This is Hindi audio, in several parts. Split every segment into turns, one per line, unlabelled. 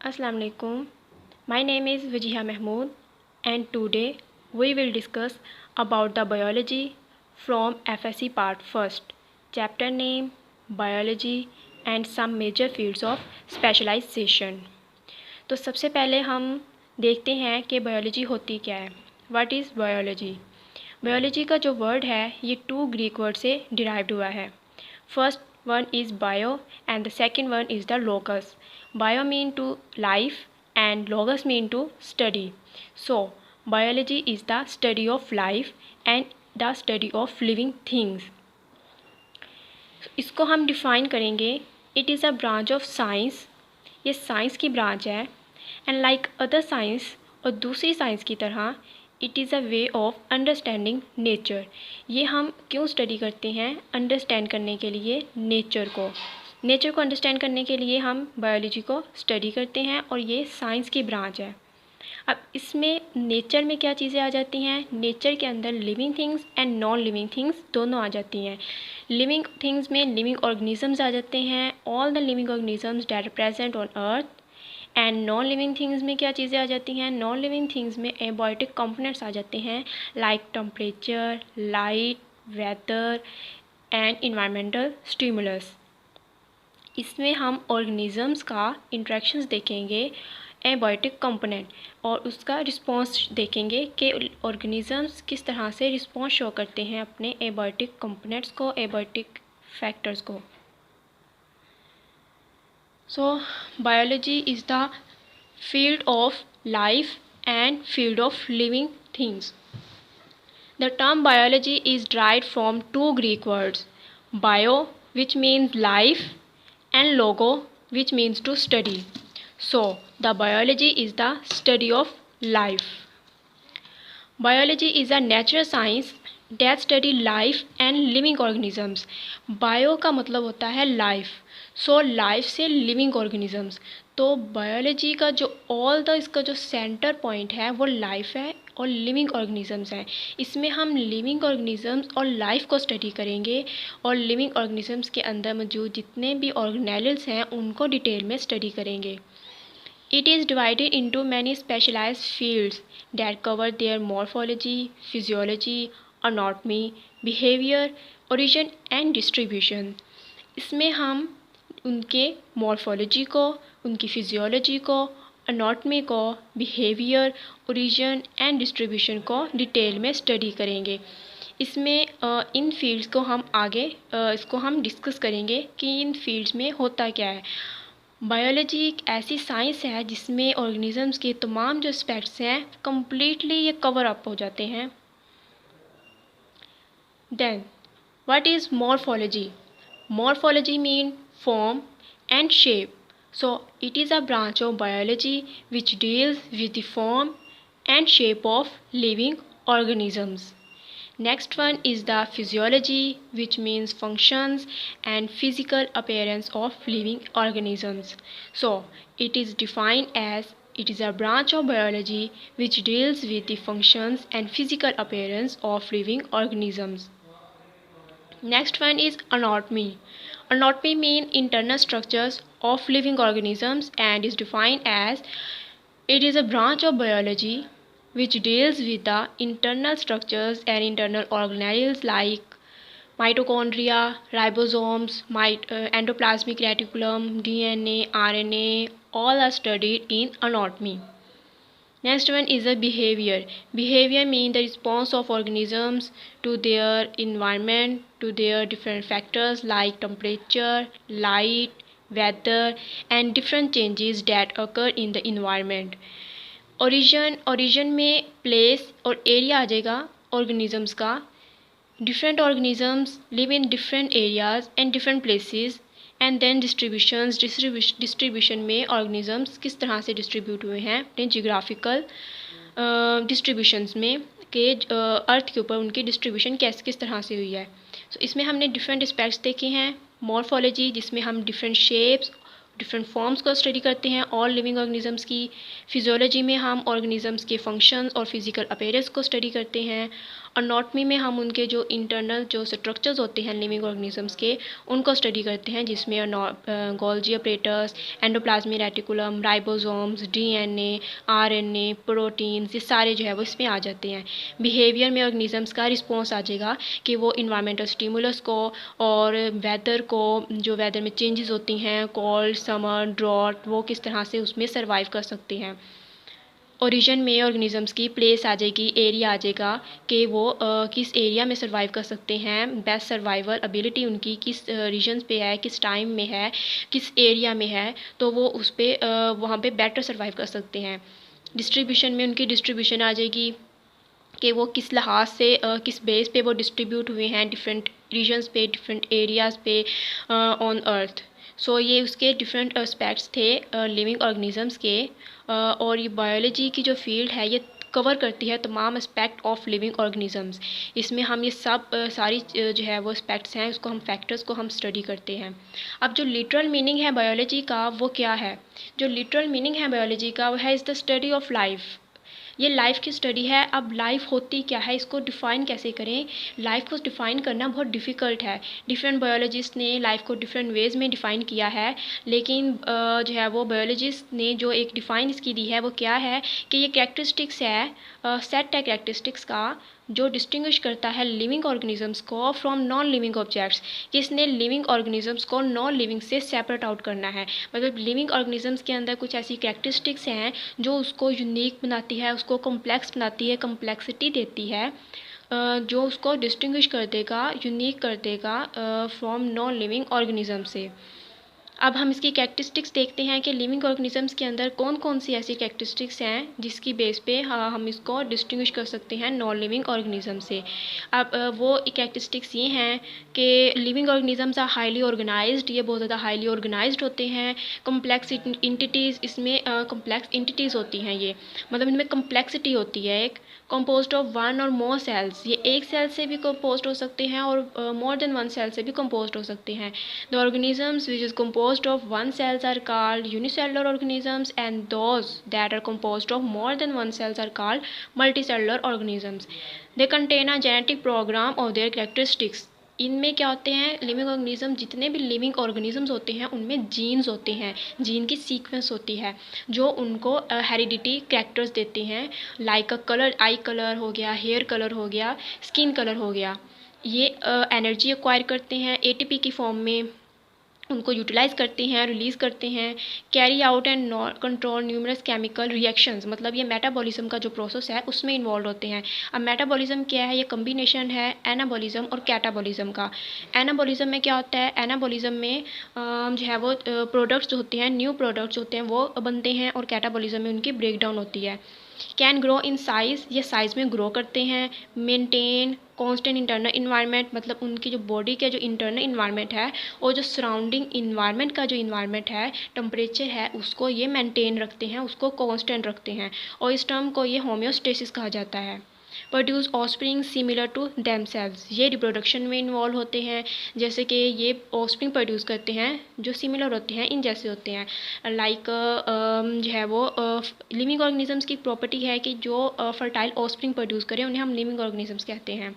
Assalamu alaikum. My name is Wajiha Mahmood and today we will discuss about the biology from FSC part first. Chapter name Biology and some major fields of specialization. तो सबसे पहले हम देखते हैं कि बायोलॉजी होती क्या है. What is biology? बायोलॉजी का जो वर्ड है ये 2 ग्रीक वर्ड से डिराइव्ड हुआ है. First one is bio and the second one is the logos. Bio mean to life and logos mean to study. So biology is the study of life and the study of living things. इसको हम डिफ़ाइन करेंगे. It is a branch of science. ये साइंस की ब्रांच है एंड लाइक अदर साइंस और दूसरी साइंस की तरह it is a way of understanding nature. ये हम क्यों स्टडी करते हैं? अंडरस्टैंड करने के लिए नेचर को अंडरस्टैंड करने के लिए हम बायोलॉजी को स्टडी करते हैं और ये साइंस की ब्रांच है. अब इसमें नेचर में क्या चीज़ें आ जाती हैं? नेचर के अंदर living things and non living things दोनों आ जाती हैं. लिविंग थिंग्स में लिविंग ऑर्गेनिजम्स आ जाते हैं, all the living organisms that are present on earth. And non living things में क्या चीज़ें आ जाती हैं? नॉन लिविंग थिंग्स में एबायोटिक कंपोनेंट्स आ जाते हैं like temperature, light, weather and environmental stimulus. इसमें हम ऑर्गेनिजम्स का इंट्रैक्शंस देखेंगे एबायोटिक कंपोनेंट और उसका रिस्पॉन्स देखेंगे कि ऑर्गेनिजम्स किस तरह से रिस्पॉन्स शो करते हैं अपने एबायोटिक कंपोनेंट्स को, एबायोटिक फैक्टर्स को. So biology is the field of life and field of living things. The term biology is derived from 2 Greek words, bio which means life and logo which means to study. So the biology is the study of life. Biology is a natural science that study life and living organisms. Bio का मतलब होता है life. सो लाइफ से लिविंग ऑर्गेनिजम्स. तो बायोलॉजी का जो इसका जो सेंटर पॉइंट है वो लाइफ है और लिविंग ऑर्गेनिजम्स हैं. इसमें हम लिविंग ऑर्गेनिजम्स और लाइफ को स्टडी करेंगे और लिविंग ऑर्गेनिजम्स के अंदर मौजूद जितने भी ऑर्गेनेल्स हैं उनको डिटेल में स्टडी करेंगे. It is divided into many specialized fields that cover their morphology, physiology, anatomy, behavior, origin and distribution. इसमें हम उनके मॉर्फोलॉजी को, उनकी फिजियोलॉजी को, अनाटमी को, बिहेवियर, ओरिजिन एंड डिस्ट्रीब्यूशन को डिटेल में स्टडी करेंगे. इसमें इन फील्ड्स को हम आगे इसको हम डिस्कस करेंगे कि इन फील्ड्स में होता क्या है. बायोलॉजी एक ऐसी साइंस है जिसमें ऑर्गेनिजम्स के तमाम जो एस्पेक्ट्स हैं कम्प्लीटली ये कवर अप हो जाते हैं. Then what is morphology? Morphology means form and shape. So it is a branch of biology which deals with the form and shape of living organisms. Next one is the physiology which means functions and physical appearance of living organisms. So it is defined as it is a branch of biology which deals with the functions and physical appearance of living organisms. Next one is anatomy. Anatomy means internal structures of living organisms and is defined as it is a branch of biology which deals with the internal structures and internal organelles like mitochondria, ribosomes, endoplasmic reticulum, DNA, RNA, all are studied in anatomy. Next one is a behavior. Behavior means the response of organisms to their environment, to their different factors like temperature, light, weather and different changes that occur in the environment. Origin में place और area आ जाएगा organisms का. Different organisms live in different areas and different places. And then distribution में ऑर्गेनिजम्स किस तरह से डिस्ट्रीब्यूट हुए हैं अपने जियोग्राफिकल डिस्ट्रीब्यूशंस में के अर्थ के ऊपर उनकी डिस्ट्रीब्यूशन किस तरह से हुई है. सो इसमें हमने डिफरेंट एस्पेक्ट्स देखे हैं. मॉर्फोलॉजी जिसमें हम डिफरेंट शेप्स, डिफरेंट फॉर्म्स को स्टडी करते हैं ऑल लिविंग ऑर्गेनिजम्स की. फिजियोलॉजी में हम ऑर्गेनिजम्स के फंक्शंस और फिजिकल अपीयरेंस को स्टडी करते हैं. अनाटमी में हम उनके जो इंटरनल जो स्ट्रक्चर्स होते हैं लिविंग ऑर्गेनिजम्स के उनको स्टडी करते हैं, जिसमें Golgi apparatus, endoplasmic reticulum, ribosomes, DNA, RNA, proteins, ये सारे जो है वो इसमें आ जाते हैं। बिहेवियर में ऑर्गेनिजम्स का रिस्पॉन्स आ जाएगा कि वो इन्वायरमेंटल स्टिमुलस को और वेदर को, जो वेदर में चेंजेस होती हैं, कोल्ड, समर, ड्रॉट, वो किस तरह से उसमें सर्वाइव कर सकते हैं। ओरिजिन में ऑर्गेनिजम्स की प्लेस आ जाएगी, एरिया आ जाएगा कि वो किस एरिया में सर्वाइव कर सकते हैं, बेस्ट सर्वाइवल एबिलिटी उनकी किस रीजन्स पे है, किस टाइम में है, किस एरिया में है, तो वो उस पर वहाँ पे बेटर सर्वाइव कर सकते हैं। डिस्ट्रीब्यूशन में उनकी डिस्ट्रीब्यूशन आ जाएगी कि वो किस लिहाज से किस बेस पे वो डिस्ट्रीब्यूट हुए हैं डिफरेंट रीजन्स पे, डिफरेंट एरियाज़ पे ऑन अर्थ। सो ये उसके डिफरेंट एस्पेक्ट्स थे लिविंग ऑर्गेनिजम्स के। और ये बायोलॉजी की जो फील्ड है ये कवर करती है तमाम एस्पेक्ट ऑफ लिविंग ऑर्गेनिजम्स। इसमें हम ये सब सारी जो है वो एस्पेक्ट्स हैं उसको हम फैक्टर्स को हम स्टडी करते हैं। अब जो लिटरल मीनिंग है बायोलॉजी का वो क्या है? जो लिटरल मीनिंग है बायोलॉजी का वो है is the study of life. ये लाइफ की स्टडी है। अब लाइफ होती क्या है, इसको डिफ़ाइन कैसे करें? लाइफ को डिफ़ाइन करना बहुत डिफ़िकल्ट है। डिफरेंट बायोलॉजिस्ट ने लाइफ को डिफरेंट वेज़ में डिफ़ाइन किया है, लेकिन जो है वो बायोलॉजिस्ट ने जो एक डिफ़ाइन इसकी दी है वो क्या है कि ये कैरेक्टरिस्टिक्स है, सेट है कैरेक्टरिस्टिक्स का जो डिस्टिंग्विश करता है लिविंग ऑर्गेनिजम्स को फ्रॉम नॉन लिविंग ऑब्जेक्ट्स, कि इसने लिविंग ऑर्गेनिजम्स को नॉन लिविंग से सेपरेट आउट करना है। मतलब लिविंग ऑर्गेनिजम्स के अंदर कुछ ऐसी कैरेक्टरिस्टिक्स हैं जो उसको यूनिक बनाती है, उसको कॉम्प्लेक्स बनाती है, कॉम्प्लेक्सिटी देती है, जो उसको डिस्टिंग्विश कर देगा, यूनिक कर देगा फ्रॉम नॉन लिविंग ऑर्गेनिज्म से। अब हम इसकी कैरेक्टरिस्टिक्स देखते हैं कि लिविंग ऑर्गेनिजम्स के अंदर कौन कौन सी ऐसी कैरेक्टरिस्टिक्स हैं जिसकी बेस पे हम इसको डिस्टिंग्विश कर सकते हैं नॉन लिविंग ऑर्गेनिज्म से। अब वो कैरेक्टरिस्टिक्स ये हैं कि living organisms are highly organised, ये बहुत ज़्यादा हाईली ऑर्गेनाइज्ड होते हैं। कॉम्प्लेक्स इंटिटीज़, इसमें कॉम्प्लेक्स इंटिटीज़ होती हैं, ये मतलब इनमें कॉम्प्लेक्सिटी होती है। एक कंपोज्ड ऑफ वन और मोर सेल्स, ये एक सेल से भी कंपोज्ड हो सकते हैं और मोर देन वन सेल से भी कंपोज्ड हो सकते हैं। The organisms which is composed of one cells are called unicellular organisms, and those that are composed of more than one cells are called multicellular organisms. They contain a genetic program of their characteristics. इनमें क्या होते हैं, लिविंग ऑर्गेनिज्म, जितने भी लिविंग ऑर्गेनिजम्स होते हैं उनमें जीन्स होते हैं, जीन की सीक्वेंस होती है जो उनको हेरिडिटी कैरेक्टर्स देते हैं, लाइक अ कलर, आई कलर हो गया, हेयर कलर हो गया, स्किन कलर हो गया। ये एनर्जी एक्वायर करते हैं एटीपी की फॉर्म में, उनको यूटिलाइज़ करते हैं, रिलीज़ करते हैं, carry out and control numerous chemical reactions, मतलब ये मेटाबॉलिज्म का जो प्रोसेस है उसमें इन्वॉल्व होते हैं। अब मेटाबॉलिज्म क्या है? ये कम्बिनेशन है एनाबॉलिज्म और कैटाबॉलिज्म का। एनाबॉलिज्म में क्या होता है? एनाबॉलिज्म में जो है वो प्रोडक्ट्स जो होते हैं, न्यू प्रोडक्ट्स होते हैं वो बनते हैं, और कैटाबॉलिज्म में उनकी ब्रेकडाउन होती है। कैन ग्रो इन साइज़, ये साइज़ में ग्रो करते हैं। मेंटेन कांस्टेंट इंटरनल इन्वायरमेंट, मतलब उनकी जो बॉडी के जो इंटरनल इन्वायरमेंट है और जो सराउंडिंग इन्वायरमेंट का जो इन्वायरमेंट है, टेम्परेचर है, उसको ये मेंटेन रखते हैं, उसको कांस्टेंट रखते हैं, और इस टर्म को ये होम्योस्टेसिस कहा जाता है। Produce offspring similar to themselves, ये रिप्रोडक्शन में इन्वॉल्व होते हैं, जैसे कि ये ऑफस्प्रिंग प्रोड्यूस करते हैं जो सिमिलर होते हैं, इन जैसे होते हैं। लाइक जो है वो लिविंग ऑर्गेनिजम्स की प्रॉपर्टी है कि जो फर्टाइल ऑफस्प्रिंग प्रोड्यूस करें उन्हें हम लिविंग ऑर्गेनिजम्स कहते हैं।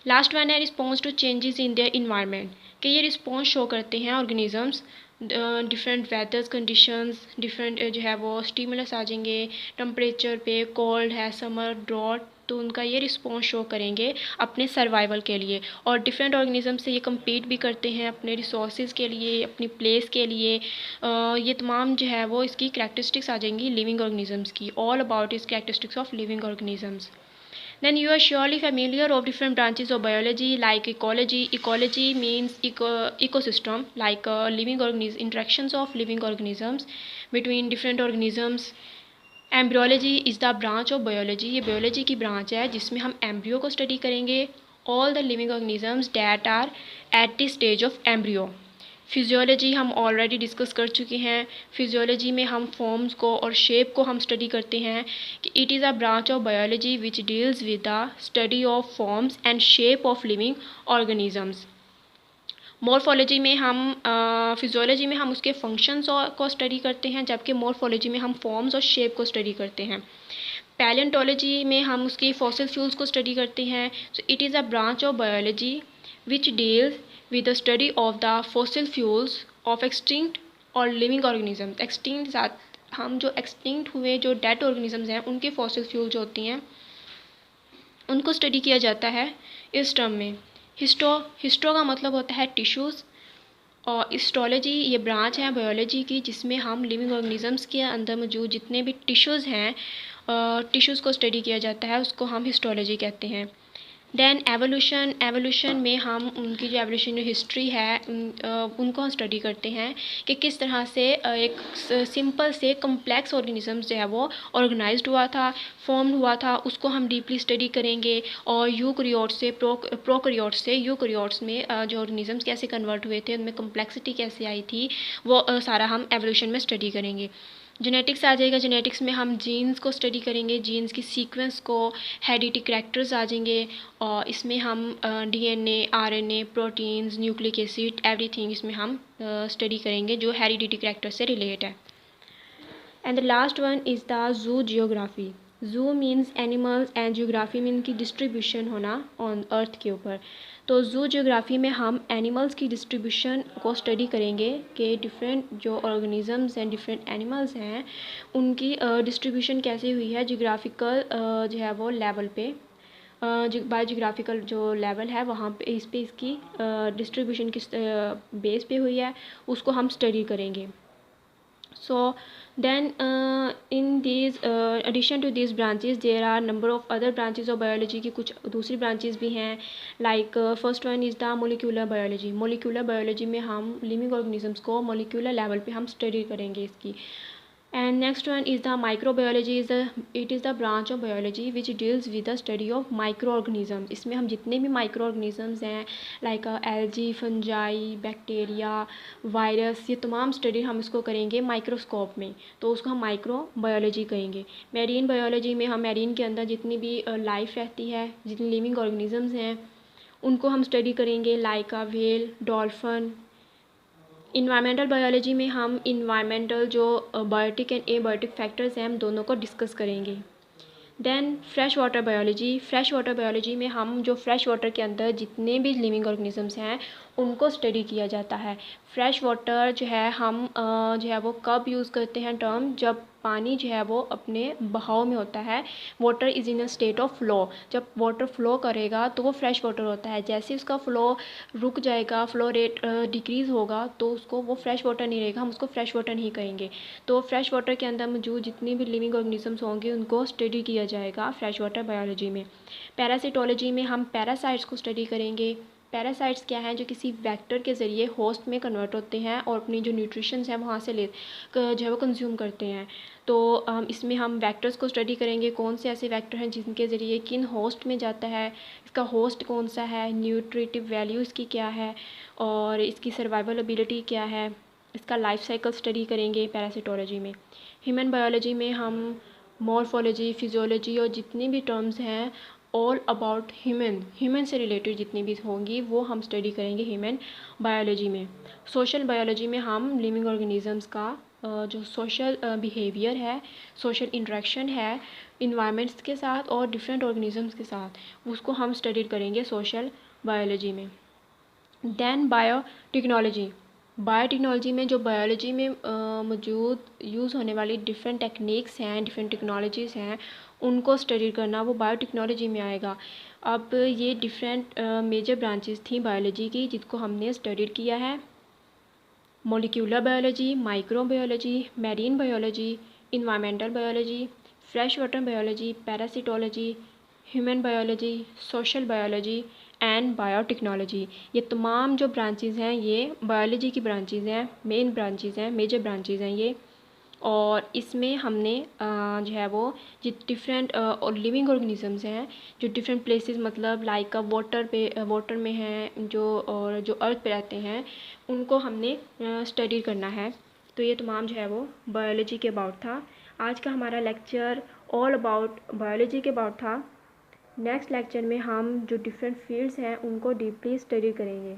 लास्ट वन है response to changes in their environment, कि ये रिस्पॉन्स शो करते हैं organisms different weathers conditions, different जो है वो स्टिमुलस आ जाएंगे टेम्परेचर पे, कोल्ड है, समर, ड्रॉट, तो उनका ये रिस्पॉन्स शो करेंगे अपने सर्वाइवल के लिए। और डिफरेंट ऑर्गेनिज्म से ये कम्पीट भी करते हैं अपने रिसोर्सेज के लिए, अपनी प्लेस के लिए। ये तमाम जो है वो इसकी कैरेक्टरिस्टिक्स आ जाएंगी लिविंग ऑर्गेनिजम्स की। ऑल अबाउट इस characteristics of living organisms. Then you are surely familiar of different branches of biology like ecology. Ecology means ecosystem, like living interactions of living organisms between different organisms. Embryology is the branch of biology. ये biology की branch है जिसमें हम embryo को study करेंगे. All the living organisms that are at the stage of embryo. Physiology हम ऑलरेडी डिस्कस कर चुके हैं। फिजियोलॉजी में हम फॉर्म्स को और शेप को हम स्टडी करते हैं कि it is a branch of biology which deals with the study of forms and shape of living organisms. Morphology में हम फिजियोलॉजी में हम उसके फंक्शंस को स्टडी करते हैं, जबकि मॉर्फोलॉजी में हम फॉर्म्स और शेप को स्टडी करते हैं। पैलियोंटोलॉजी में हम उसकी फॉसिल फ्यूल्स को स्टडी करते हैं। So it is a branch of biology which deals with the study of the fossil fuels of extinct और लिविंग ऑर्गेनिज्म। एक्सटिंक्ट हम जो एक्सटिंक्ट हुए जो डेड ऑर्गेनिजम्स हैं उनके फॉसिल फ्यूल जो होती हैं उनको स्टडी किया जाता है इस टर्म में। हिस्टो का मतलब होता है टिश्यूज़, और हिस्टोलॉजी ये ब्रांच है बायोलॉजी की जिसमें हम लिविंग ऑर्गेनिजम्स के अंदर मौजूद जितने भी टिश्यूज़ हैं टिश्यूज़ को स्टडी किया जाता है, उसको हम हिस्टोलॉजी कहते हैं। देन एवोल्यूशन में हम उनकी जो एवोल्यूशन हिस्ट्री है उनको हम स्टडी करते हैं कि किस तरह से एक सिंपल से कम्प्लेक्स ऑर्गेनिजम्स जो है वो ऑर्गेनाइज्ड हुआ था, फॉर्म हुआ था, उसको हम डीपली स्टडी करेंगे। और यूकैरियोट्स से यूकैरियोट्स में जो ऑर्गेनिजम्स कैसे कन्वर्ट हुए थे, उनमें कम्प्लेक्सिटी कैसे आई थी, वो सारा हम एवोल्यूशन में स्टडी करेंगे। जेनेटिक्स आ जाएगा, जेनेटिक्स में हम जीन्स को स्टडी करेंगे, जीन्स की सीक्वेंस को, हेरिडिटी करैक्टर्स आ जाएंगे, और इसमें हम DNA, RNA, proteins, nucleic acid, everything इसमें हम स्टडी करेंगे जो हेरिडिटी करैक्टर से रिलेट है। And the last one is the zoogeography. Zoo means animals and geography mean की डिस्ट्रीब्यूशन होना ऑन अर्थ के ऊपर। तो जू जियोग्राफी में हम एनिमल्स की डिस्ट्रीब्यूशन को स्टडी करेंगे कि डिफरेंट जो ऑर्गेनिजम्स हैं, डिफरेंट एनिमल्स हैं, उनकी डिस्ट्रीब्यूशन कैसे हुई है जियोग्राफिकल जो है वो लेवल पे, बायोजियोग्राफिकल जो लेवल है वहाँ पे इस पे इसकी डिस्ट्रीब्यूशन किस बेस पे हुई है उसको हम स्टडी करेंगे। So then in these addition to these branches there are number of other branches of biology की कुछ दूसरी branches भी हैं। like first one is the molecular biology। molecular biology में हम living organisms को molecular level पे हम study करेंगे इसकी। and next one is the microbiology it is the branch of biology which deals with the study of microorganisms। इसमें हम जितने भी microorganisms हैं like algae, fungi, bacteria, virus, ये तमाम स्टडी हम इसको करेंगे माइक्रोस्कोप में, तो उसको हम माइक्रोबायोलॉजी कहेंगे। मैरीन बायोलॉजी में हम मैरीन के अंदर जितनी भी लाइफ रहती है, जितनी लिविंग ऑर्गेनिजम्स हैं उनको हम स्टडी करेंगे like whale, dolphin. Environmental biology में हम इन्वायरमेंटल जो बायोटिक एंड एबायोटिक फैक्टर्स हैं हम दोनों को डिस्कस करेंगे। देन फ्रेश वाटर बायोलॉजी में हम जो फ्रेश वाटर के अंदर जितने भी लिविंग ऑर्गेनिजम्स हैं उनको स्टडी किया जाता है। फ्रेश वाटर जो है हम जो है वो कब यूज़ करते हैं टर्म, जब पानी जो है वो अपने बहाव में होता है। Water is in a state of flow. जब वाटर फ्लो करेगा तो वो फ्रेश वाटर होता है। जैसे उसका फ्लो रुक जाएगा, फ्लो रेट डिक्रीज़ होगा तो उसको वो फ्रेश वाटर नहीं रहेगा, हम उसको फ्रेश वाटर नहीं कहेंगे। तो फ्रेश वाटर के अंदर मौजूद जितनी भी लिविंग ऑर्गेनिजम्स होंगे उनको स्टडी किया जाएगा फ्रेश वाटर बायोलॉजी में। पैरासिटोलॉजी में हम पैरासाइट्स को स्टडी करेंगे। पैरासाइट्स क्या हैं, जो किसी वेक्टर के ज़रिए होस्ट में कन्वर्ट होते हैं और अपनी जो न्यूट्रिशंस हैं वहाँ से जो है वो कंज्यूम करते हैं। तो इसमें हम वेक्टर्स को स्टडी करेंगे, कौन से ऐसे वेक्टर हैं जिनके ज़रिए किन होस्ट में जाता है, इसका होस्ट कौन सा है, न्यूट्रिटिव वैल्यू इसकी क्या है और इसकी सर्वाइवल एबिलिटी क्या है, इसका लाइफ साइकिल स्टडी करेंगे पैरासिटोलॉजी में। ह्यूमन बायोलॉजी में हम मॉर्फोलॉजी, फिजियोलॉजी और जितनी भी टर्म्स हैं ऑल अबाउट ह्यूमन से रिलेटेड जितनी भी होंगी वो हम स्टडी करेंगे ह्यूमन बायोलॉजी में। सोशल बायोलॉजी में हम लिविंग ऑर्गेनिजम्स का जो सोशल बिहेवियर है, सोशल इंटरेक्शन है इन्वायरमेंट्स के साथ और डिफरेंट ऑर्गेनिजम्स के साथ, उसको हम स्टडी करेंगे सोशल बायोलॉजी में। देन बायोटेक्नोलॉजी में जो बायोलॉजी में मौजूद यूज़ होने वाली डिफरेंट टेक्निक्स हैं, डिफरेंट टेक्नोलॉजीज़ हैं, उनको स्टडी करना वो बायोटेक्नोलॉजी में आएगा। अब ये डिफरेंट मेजर ब्रांचेस थी बायोलॉजी की जिसको हमने स्टडीड किया है। Molecular biology, microbiology, marine biology, environmental biology, fresh water biology, parasitology, human biology, social biology and biotechnology. ये तमाम जो ब्रांचेस हैं ये बायोलॉजी की ब्रांचेस हैं, मेन ब्रांचेस हैं, मेजर ब्रांचेस हैं ये। और इसमें हमने जो है वो जो डिफरेंट लिविंग ऑर्गेनिजम्स हैं जो डिफरेंट प्लेसेस मतलब लाइक वाटर में हैं जो और जो अर्थ पे रहते हैं उनको हमने स्टडी करना है। तो ये तमाम जो है वो बायोलॉजी के अबाउट था। आज का हमारा लेक्चर ऑल अबाउट बायोलॉजी के अबाउट था। नेक्स्ट लेक्चर में हम जो डिफरेंट फील्ड्स हैं उनको डीपली स्टडी करेंगे।